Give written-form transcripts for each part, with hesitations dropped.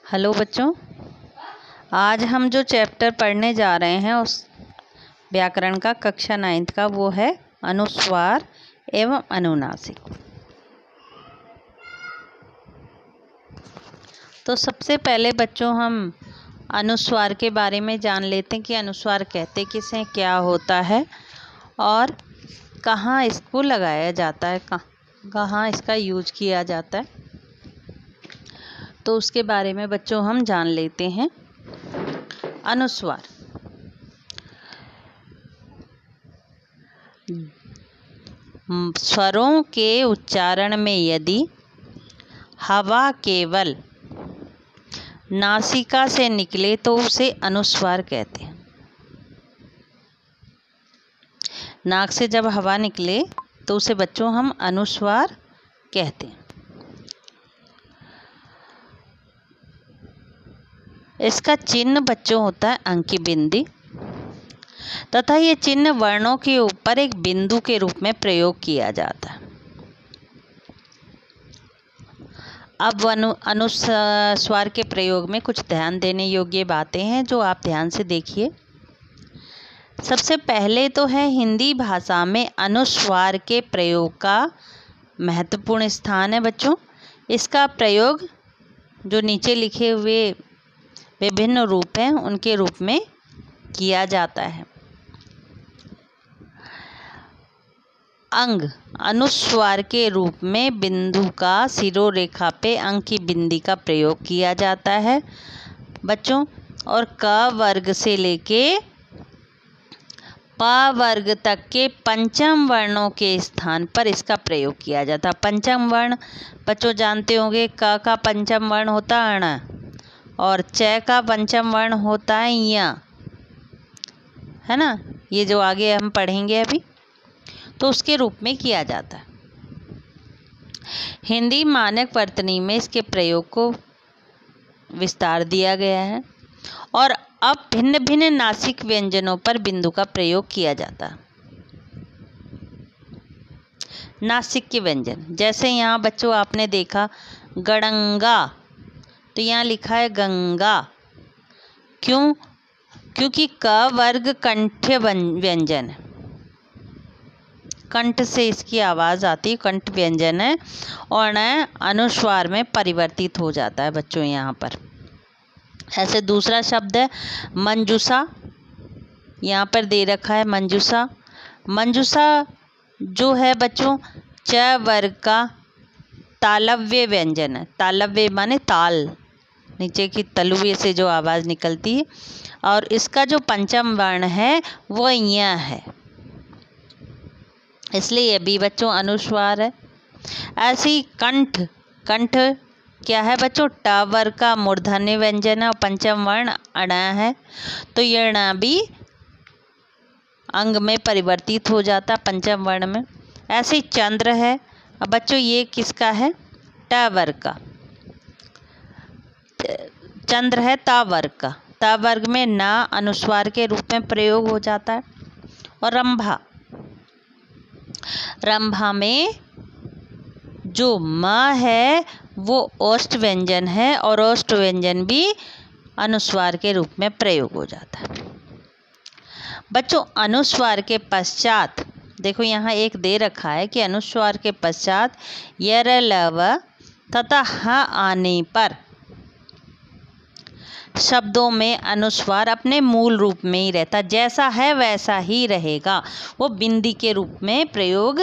Hello बच्चों, आज हम जो चैप्टर पढ़ने जा रहे हैं उस व्याकरण का कक्षा 9th का वो है अनुस्वार एवं अनुनासिक। तो सबसे पहले बच्चों हम अनुस्वार के बारे में जान लेते हैं कि अनुस्वार कहते किसे, क्या होता है और कहाँ इसको लगाया जाता है, कहाँ इसका यूज किया जाता है। तो उसके बारे में बच्चों हम जान लेते हैं। अनुस्वार स्वरों के उच्चारण में यदि हवा केवल नासिका से निकले तो उसे अनुस्वार कहते हैं। नाक से जब हवा निकले तो उसे बच्चों हम अनुस्वार कहते हैं। इसका चिन्ह बच्चों होता है अंकी बिंदी तथा ये चिन्ह वर्णों के ऊपर एक बिंदु के रूप में प्रयोग किया जाता है। अब अनुस्वार के प्रयोग में कुछ ध्यान देने योग्य बातें हैं जो आप ध्यान से देखिए। सबसे पहले तो है हिंदी भाषा में अनुस्वार के प्रयोग का महत्वपूर्ण स्थान है बच्चों। इसका प्रयोग जो नीचे लिखे हुए विभिन्न रूप हैं उनके रूप में किया जाता है। अंग अनुस्वार के रूप में बिंदु का सिरोरेखा पे अंक की बिंदी का प्रयोग किया जाता है बच्चों। और क वर्ग से लेके प वर्ग तक के पंचम वर्णों के स्थान पर इसका प्रयोग किया जाता है। पंचम वर्ण बच्चों जानते होंगे, क का पंचम वर्ण होता है अण और च का पंचम वर्ण होता है य, है ना। ये जो आगे हम पढ़ेंगे अभी, तो उसके रूप में किया जाता है। हिंदी मानक वर्तनी में इसके प्रयोग को विस्तार दिया गया है और अब भिन्न भिन्न नासिक व्यंजनों पर बिंदु का प्रयोग किया जाता है। नासिक के व्यंजन जैसे यहाँ बच्चों आपने देखा गड़ंगा, तो यहाँ लिखा है गंगा। क्यों? क्योंकि क वर्ग कंठ्य व्यंजन है, कंठ से इसकी आवाज़ आती है, कंठ व्यंजन है और न अनुस्वार में परिवर्तित हो जाता है बच्चों यहाँ पर। ऐसे दूसरा शब्द है मंजूषा, यहाँ पर दे रखा है मंजूषा। मंजूषा जो है बच्चों च वर्ग का तालव्य व्यंजन है। तालव्य माने ताल, नीचे की तलुए से जो आवाज़ निकलती है, और इसका जो पंचम वर्ण है वो य है, इसलिए ये भी बच्चों अनुस्वार है। ऐसे ही कंठ, कंठ क्या है बच्चों ट वर्ग का मूर्धन्य व्यंजन है और पंचम वर्ण अण है, तो ये ण भी अंग में परिवर्तित हो जाता पंचम वर्ण में। ऐसे ही चंद्र है। अब बच्चों ये किसका है? ट वर्ग का चंद्र है, ता वर्ग का। ता वर्ग में न अनुस्वार के रूप में प्रयोग हो जाता है। और रंभा, रंभा में जो म है वो ओष्ठ व्यंजन है और ओष्ठ व्यंजन भी अनुस्वार के रूप में प्रयोग हो जाता है बच्चों। अनुस्वार के पश्चात देखो यहाँ एक दे रखा है कि अनुस्वार के पश्चात यर लव तथा ह आने पर शब्दों में अनुस्वार अपने मूल रूप में ही रहता, जैसा है वैसा ही रहेगा, वो बिंदी के रूप में प्रयोग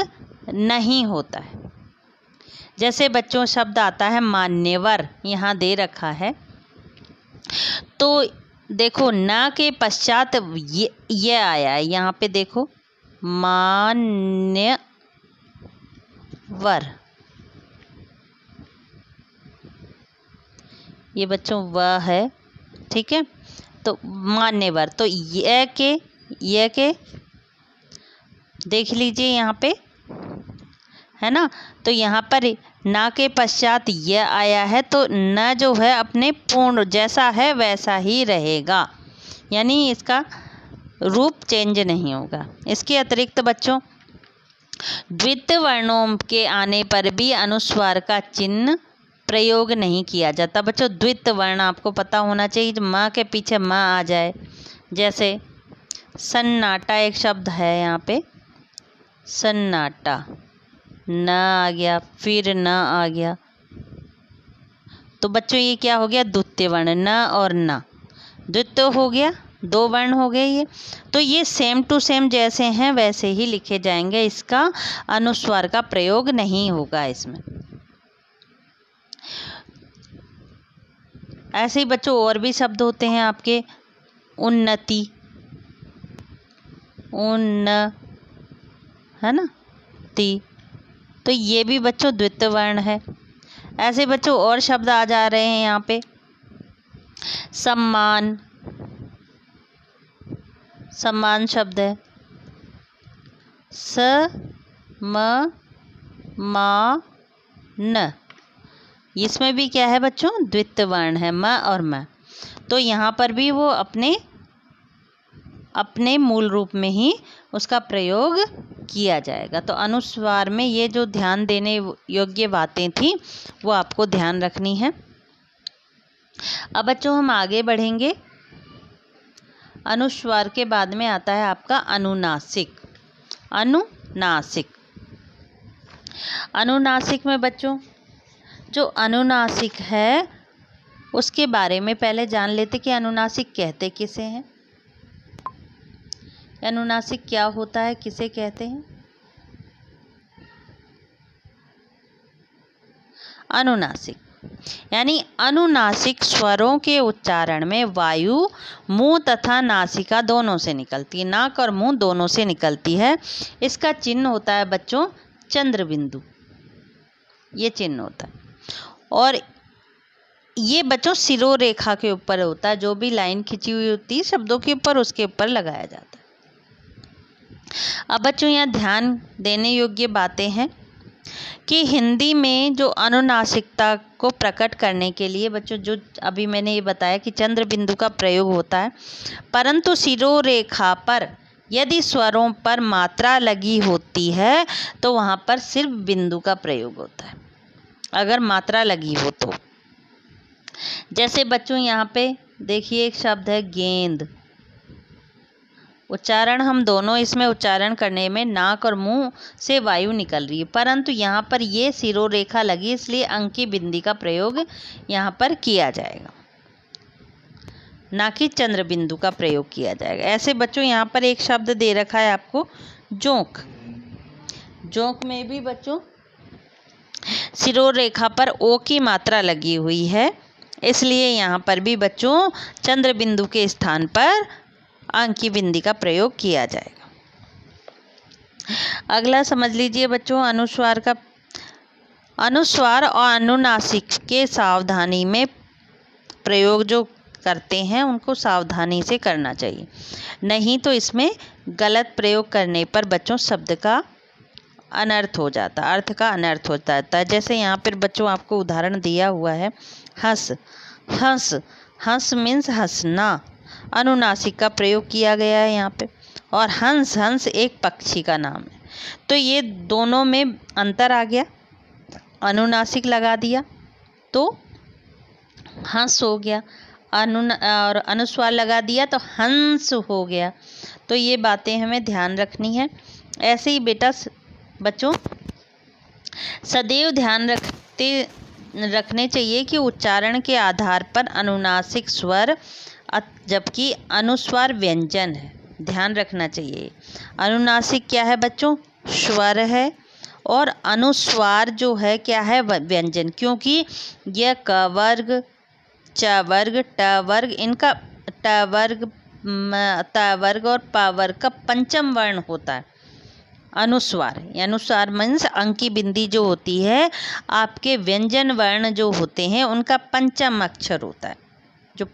नहीं होता है। जैसे बच्चों शब्द आता है मान्यवर, यहाँ दे रखा है, तो देखो न के पश्चात ये आया है, यहाँ पे देखो मान्यवर, ये बच्चों वह है, ठीक है। तो मान्यवर, तो ये के देख लीजिए यहाँ पे, है ना। तो यहाँ पर ना के पश्चात यह आया है, तो न जो है अपने पूर्ण जैसा है वैसा ही रहेगा, यानी इसका रूप चेंज नहीं होगा। इसके अतिरिक्त बच्चों द्वित्व वर्णों के आने पर भी अनुस्वार का चिन्ह प्रयोग नहीं किया जाता। बच्चों द्वित वर्ण आपको पता होना चाहिए, माँ के पीछे माँ आ जाए। जैसे सन्नाटा एक शब्द है यहाँ पे, सन्नाटा, न आ गया, फिर न आ गया, तो बच्चों ये क्या हो गया, द्वितीय वर्ण, न और न द्वितीय हो गया, 2 वर्ण हो गए ये। तो ये सेम टू सेम जैसे हैं वैसे ही लिखे जाएंगे, इसका अनुस्वार का प्रयोग नहीं होगा इसमें। ऐसे ही बच्चों और भी शब्द होते हैं आपके, उन्नति, है ना, ती, तो ये भी बच्चों द्वितीय वर्ण है। ऐसे बच्चों और शब्द आ जा रहे हैं यहाँ पे, सम्मान, सम्मान शब्द है, स म मा न, इसमें भी क्या है बच्चों, द्वितीय वर्ण है, म और म। तो यहाँ पर भी वो अपने मूल रूप में ही उसका प्रयोग किया जाएगा। तो अनुस्वार में ये जो ध्यान देने योग्य बातें थी वो आपको ध्यान रखनी है। अब बच्चों हम आगे बढ़ेंगे। अनुस्वार के बाद में आता है आपका अनुनासिक। अनुनासिक, अनुनासिक में बच्चों जो अनुनासिक है उसके बारे में पहले जान लेते कि अनुनासिक कहते किसे हैं। अनुनासिक क्या होता है, किसे कहते हैं? अनुनासिक यानी अनुनासिक स्वरों के उच्चारण में वायु मुंह तथा नासिका दोनों से निकलती है, नाक और मुंह दोनों से निकलती है। इसका चिन्ह होता है बच्चों चंद्र बिंदु, ये चिन्ह होता है। और ये बच्चों शिरोरेखा के ऊपर होता है, जो भी लाइन खिंची हुई होती है शब्दों के ऊपर, उसके ऊपर लगाया जाता है। अब बच्चों यहाँ ध्यान देने योग्य बातें हैं कि हिंदी में जो अनुनासिकता को प्रकट करने के लिए बच्चों, जो अभी मैंने ये बताया कि चंद्र बिंदु का प्रयोग होता है, परंतु शिरोरेखा पर यदि स्वरों पर मात्रा लगी होती है तो वहाँ पर सिर्फ बिंदु का प्रयोग होता है, अगर मात्रा लगी हो तो। जैसे बच्चों यहाँ पे देखिए एक शब्द है गेंद, उच्चारण हम दोनों इसमें उच्चारण करने में नाक और मुंह से वायु निकल रही है, परंतु यहाँ पर ये शिरोरेखा लगी, इसलिए अंक की बिंदी का प्रयोग यहाँ पर किया जाएगा, ना कि चंद्र बिंदु का प्रयोग किया जाएगा। ऐसे बच्चों यहाँ पर एक शब्द दे रखा है आपको जोंक। जोंक में भी बच्चों शिरोरेखा पर ओ की मात्रा लगी हुई है, इसलिए यहाँ पर भी बच्चों चंद्र बिंदु के स्थान पर अंक की बिंदी का प्रयोग किया जाएगा। अगला समझ लीजिए बच्चों अनुस्वार का, अनुस्वार और अनुनासिक के सावधानी में प्रयोग जो करते हैं उनको सावधानी से करना चाहिए, नहीं तो इसमें गलत प्रयोग करने पर बच्चों शब्द का अनर्थ हो जाता, अर्थ का अनर्थ हो जाता है। जैसे यहाँ पर बच्चों आपको उदाहरण दिया हुआ है हंस, हंस, हंस मीन्स हंसना, अनुनासिक का प्रयोग किया गया है यहाँ पे। और हंस, हंस एक पक्षी का नाम है, तो ये दोनों में अंतर आ गया, अनुनासिक लगा दिया तो हंस हो गया, और अनुस्वार लगा दिया तो हंस हो गया। तो ये बातें हमें ध्यान रखनी है। ऐसे ही बेटा बच्चों सदैव ध्यान रखने चाहिए कि उच्चारण के आधार पर अनुनासिक स्वर जबकि अनुस्वार व्यंजन है, ध्यान रखना चाहिए। अनुनासिक क्या है बच्चों, स्वर है, और अनुस्वार जो है क्या है, व्यंजन, क्योंकि यह क वर्ग, च वर्ग, ट वर्ग, इनका ट वर्ग, त वर्ग और प वर्ग का पंचम वर्ण होता है अनुस्वार। अनुस्वार मीन्स अंक की बिंदी जो होती है, आपके व्यंजन वर्ण जो होते हैं उनका पंचम अक्षर होता है, जो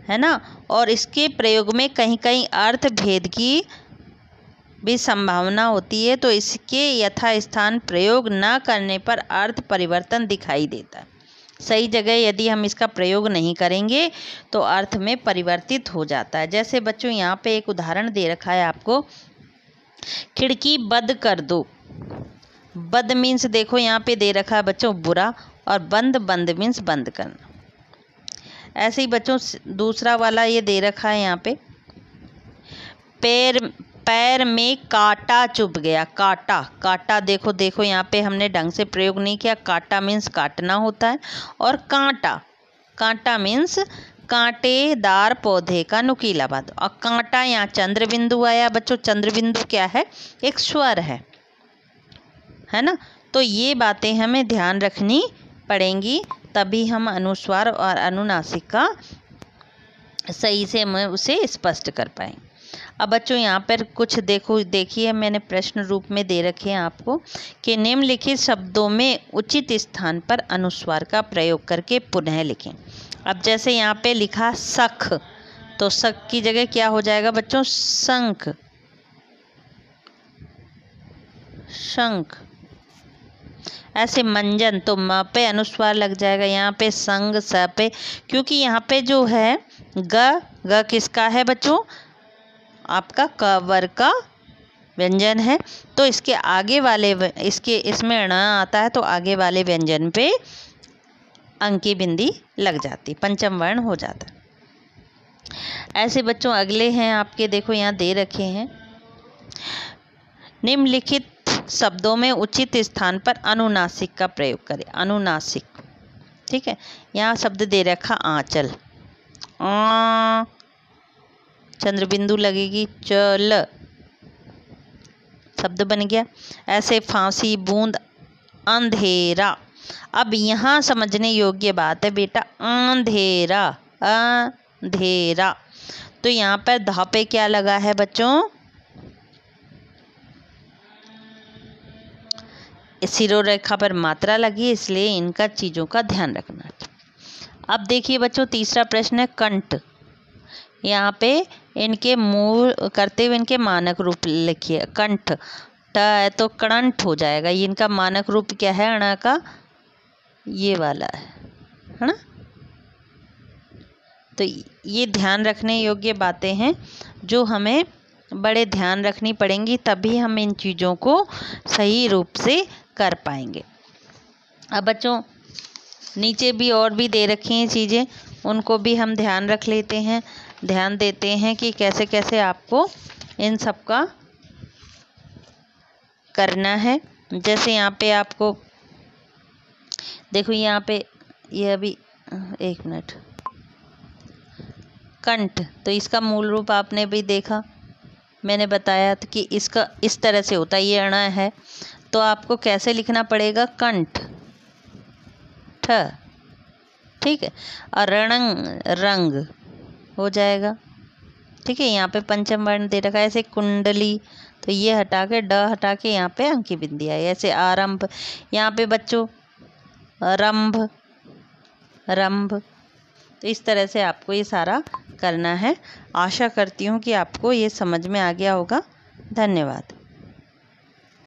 है ना। और इसके प्रयोग में कहीं कहीं अर्थ भेद की भी संभावना होती है, तो इसके यथास्थान प्रयोग न करने पर अर्थ परिवर्तन दिखाई देता है। सही जगह यदि हम इसका प्रयोग नहीं करेंगे तो अर्थ में परिवर्तित हो जाता है। जैसे बच्चों यहाँ पे एक उदाहरण दे रखा है आपको, खिड़की बंद कर दो। बद मीन्स देखो यहाँ पे दे रखा है बच्चों बुरा, और बंद, बंद मीन्स बंद करना। ऐसे ही बच्चों दूसरा वाला ये दे रखा है यहाँ पे, पैर में कांटा चुभ गया। कांटा, कांटा देखो देखो यहाँ पे हमने ढंग से प्रयोग नहीं किया। कांटा मीन्स काटना होता है, और कांटा, कांटा मीन्स कांटेदार पौधे का नुकीला भाग। और कांटा यहाँ चंद्र बिंदु आया बच्चों। चंद्र बिंदु क्या है? एक स्वर है ना। तो ये बातें हमें ध्यान रखनी पड़ेंगी, तभी हम अनुस्वार और अनुनासिक का सही से हम उसे स्पष्ट कर पाएंगे। अब बच्चों यहाँ पर कुछ देखिए मैंने प्रश्न रूप में दे रखे हैं आपको कि निम्नलिखित शब्दों में उचित स्थान पर अनुस्वार का प्रयोग करके पुनः लिखें। अब जैसे यहाँ पे लिखा सख, तो सख की जगह क्या हो जाएगा बच्चों? शंख, शंख। ऐसे मंजन, तो म पे अनुस्वार लग जाएगा, यहाँ पे संग, स पे, क्योंकि यहाँ पे जो है ग किसका है बच्चों? आपका क वर्ग का व्यंजन है, तो इसके आगे वाले इसमें ण आता है, तो आगे वाले व्यंजन पे अंकी बिंदी लग जाती, पंचम वर्ण हो जाता है। ऐसे बच्चों अगले हैं आपके, देखो यहाँ दे रखे हैं, निम्नलिखित शब्दों में उचित स्थान पर अनुनासिक का प्रयोग करें। अनुनासिक, ठीक है। यहाँ शब्द दे रखा आंचल, आ, चंद्र बिंदु लगेगी, चल, शब्द बन गया। ऐसे फांसी, बूंद, अंधेरा। अब यहाँ समझने योग्य बात है बेटा, अंधेरा, अंधेरा, तो यहाँ पर धा पे क्या लगा है बच्चों? शिरोरेखा पर मात्रा लगी, इसलिए इनका चीज़ों का ध्यान रखना। अब देखिए बच्चों तीसरा प्रश्न है कंठ। यहाँ पे इनके मूल करते हुए इनके मानक रूप लिखिए। कंठ, ट है तो कंठ हो जाएगा। ये इनका मानक रूप क्या है? अणा का ये वाला है ना। तो ये ध्यान रखने योग्य बातें हैं जो हमें बड़े ध्यान रखनी पड़ेंगी, तभी हम इन चीज़ों को सही रूप से कर पाएंगे। अब बच्चों नीचे भी और भी दे रखी हैं चीज़ें, उनको भी हम ध्यान रख लेते हैं, ध्यान देते हैं कि कैसे कैसे आपको इन सब का करना है। जैसे यहाँ पे आपको देखो, यहाँ पे ये अभी एक मिनट, कंठ, तो इसका मूल रूप आपने भी देखा, मैंने बताया था कि इसका इस तरह से होता है। ये अणा है तो आपको कैसे लिखना पड़ेगा? कंठ, ठ, ठीक है। और रणंग, रंग हो जाएगा, ठीक है। यहाँ पे पंचम वर्ण दे रखा है। ऐसे कुंडली, तो ये हटा के ड हटा के यहाँ पे अंकी बिंदी आई। ऐसे आरंभ, यहाँ पे बच्चों रंभ, रंभ, तो इस तरह से आपको ये सारा करना है। आशा करती हूँ कि आपको ये समझ में आ गया होगा। धन्यवाद।